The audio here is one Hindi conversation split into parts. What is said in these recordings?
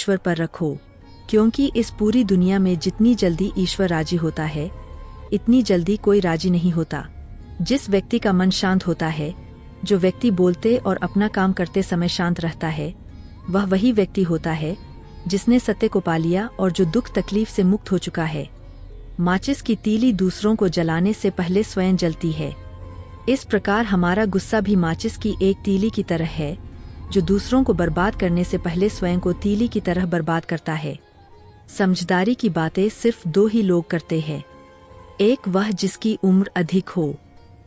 ईश्वर पर रखो, क्योंकि इस पूरी दुनिया में जितनी जल्दी ईश्वर राजी होता है, इतनी जल्दी कोई राजी नहीं होता। जिस व्यक्ति का मन शांत होता है, जो व्यक्ति बोलते और अपना काम करते समय शांत रहता है, वह वही व्यक्ति होता है जिसने सत्य को पा लिया और जो दुख तकलीफ से मुक्त हो चुका है। माचिस की तीली दूसरों को जलाने से पहले स्वयं जलती है। इस प्रकार हमारा गुस्सा भी माचिस की एक तीली की तरह है, जो दूसरों को बर्बाद करने से पहले स्वयं को तीली की तरह बर्बाद करता है। समझदारी की बातें सिर्फ दो ही लोग करते हैं, एक वह जिसकी उम्र अधिक हो,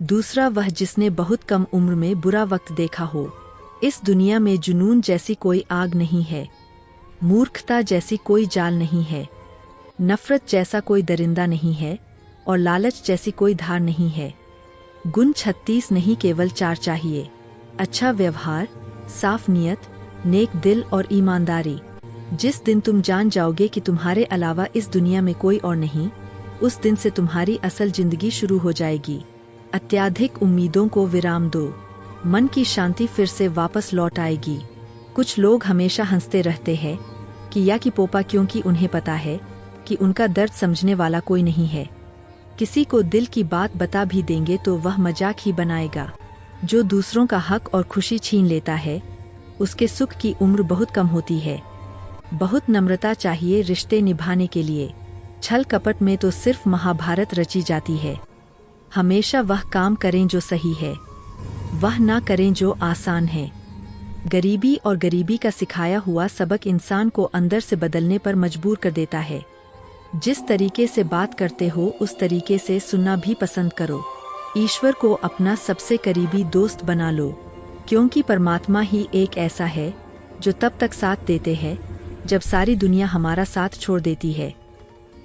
दूसरा वह जिसने बहुत कम उम्र में बुरा वक्त देखा हो। इस दुनिया में जुनून जैसी कोई आग नहीं है, मूर्खता जैसी कोई जाल नहीं है, नफरत जैसा कोई दरिंदा नहीं है और लालच जैसी कोई धार नहीं है। गुण 36 नहीं, केवल 4 चाहिए। अच्छा व्यवहार, साफ नियत, नेक दिल और ईमानदारी। जिस दिन तुम जान जाओगे कि तुम्हारे अलावा इस दुनिया में कोई और नहीं, उस दिन से तुम्हारी असल जिंदगी शुरू हो जाएगी। अत्याधिक उम्मीदों को विराम दो, मन की शांति फिर से वापस लौट आएगी। कुछ लोग हमेशा हंसते रहते हैं कि या कि पोपा, क्योंकि उन्हें पता है कि उनका दर्द समझने वाला कोई नहीं है। किसी को दिल की बात बता भी देंगे तो वह मजाक ही बनाएगा। जो दूसरों का हक और खुशी छीन लेता है, उसके सुख की उम्र बहुत कम होती है। बहुत नम्रता चाहिए रिश्ते निभाने के लिए। छल कपट में तो सिर्फ महाभारत रची जाती है। हमेशा वह काम करें जो सही है, वह ना करें जो आसान है। गरीबी और गरीबी का सिखाया हुआ सबक इंसान को अंदर से बदलने पर मजबूर कर देता है। जिस तरीके से बात करते हो उस तरीके से सुनना भी पसंद करो। ईश्वर को अपना सबसे करीबी दोस्त बना लो, क्योंकि परमात्मा ही एक ऐसा है जो तब तक साथ देते हैं जब सारी दुनिया हमारा साथ छोड़ देती है।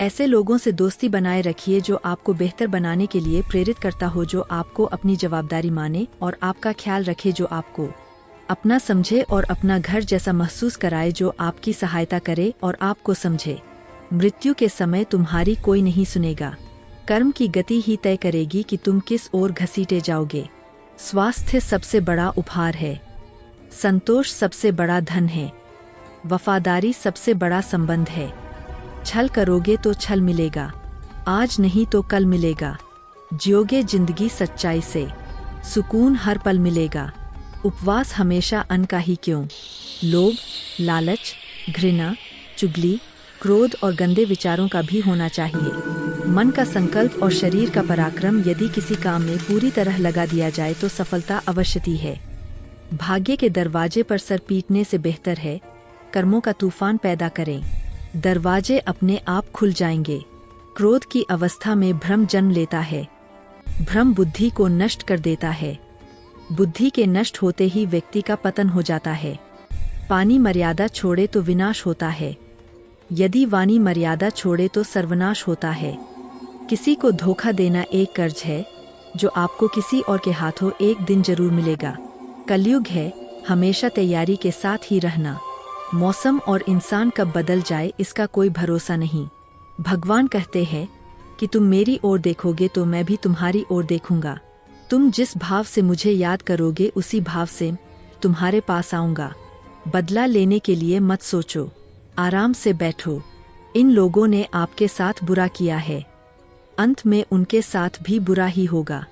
ऐसे लोगों से दोस्ती बनाए रखिए जो आपको बेहतर बनाने के लिए प्रेरित करता हो, जो आपको अपनी जवाबदारी माने और आपका ख्याल रखे, जो आपको अपना समझे और अपना घर जैसा महसूस कराए, जो आपकी सहायता करे और आपको समझे। मृत्यु के समय तुम्हारी कोई नहीं सुनेगा। कर्म की गति ही तय करेगी कि तुम किस ओर घसीटे जाओगे। स्वास्थ्य सबसे बड़ा उपहार है, संतोष सबसे बड़ा धन है, वफादारी सबसे बड़ा संबंध है। छल करोगे तो छल मिलेगा, आज नहीं तो कल मिलेगा। जियोगे जिंदगी सच्चाई से, सुकून हर पल मिलेगा। उपवास हमेशा अन्न का ही क्यों? लोभ, लालच, घृणा, चुगली, क्रोध और गंदे विचारों का भी होना चाहिए। मन का संकल्प और शरीर का पराक्रम यदि किसी काम में पूरी तरह लगा दिया जाए तो सफलता अवश्यती है। भाग्य के दरवाजे पर सर पीटने से बेहतर है कर्मों का तूफान पैदा करें। दरवाजे अपने आप खुल जाएंगे। क्रोध की अवस्था में भ्रम जन्म लेता है। भ्रम बुद्धि को नष्ट कर देता है। बुद्धि के नष्ट होते ही व्यक्ति का पतन हो जाता है। पानी मर्यादा छोड़े तो विनाश होता है, यदि वाणी मर्यादा छोड़े तो सर्वनाश होता है। किसी को धोखा देना एक कर्ज है जो आपको किसी और के हाथों एक दिन जरूर मिलेगा। कलयुग है, हमेशा तैयारी के साथ ही रहना। मौसम और इंसान कब बदल जाए इसका कोई भरोसा नहीं। भगवान कहते हैं कि तुम मेरी ओर देखोगे तो मैं भी तुम्हारी ओर देखूंगा। तुम जिस भाव से मुझे याद करोगे उसी भाव से तुम्हारे पास आऊंगा। बदला लेने के लिए मत सोचो, आराम से बैठो। इन लोगों ने आपके साथ बुरा किया है, अंत में उनके साथ भी बुरा ही होगा।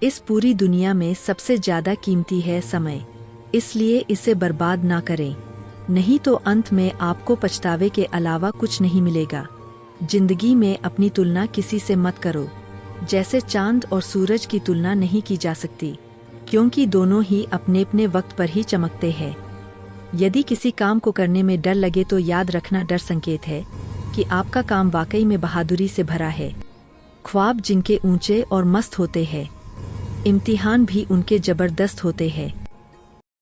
इस पूरी दुनिया में सबसे ज्यादा कीमती है समय, इसलिए इसे बर्बाद ना करें, नहीं तो अंत में आपको पछतावे के अलावा कुछ नहीं मिलेगा। जिंदगी में अपनी तुलना किसी से मत करो। जैसे चांद और सूरज की तुलना नहीं की जा सकती, क्योंकि दोनों ही अपने अपने वक्त पर ही चमकते हैं। यदि किसी काम को करने में डर लगे तो याद रखना डर संकेत है कि आपका काम वाकई में बहादुरी से भरा है। ख्वाब जिनके ऊंचे और मस्त होते हैं, इम्तिहान भी उनके जबरदस्त होते हैं।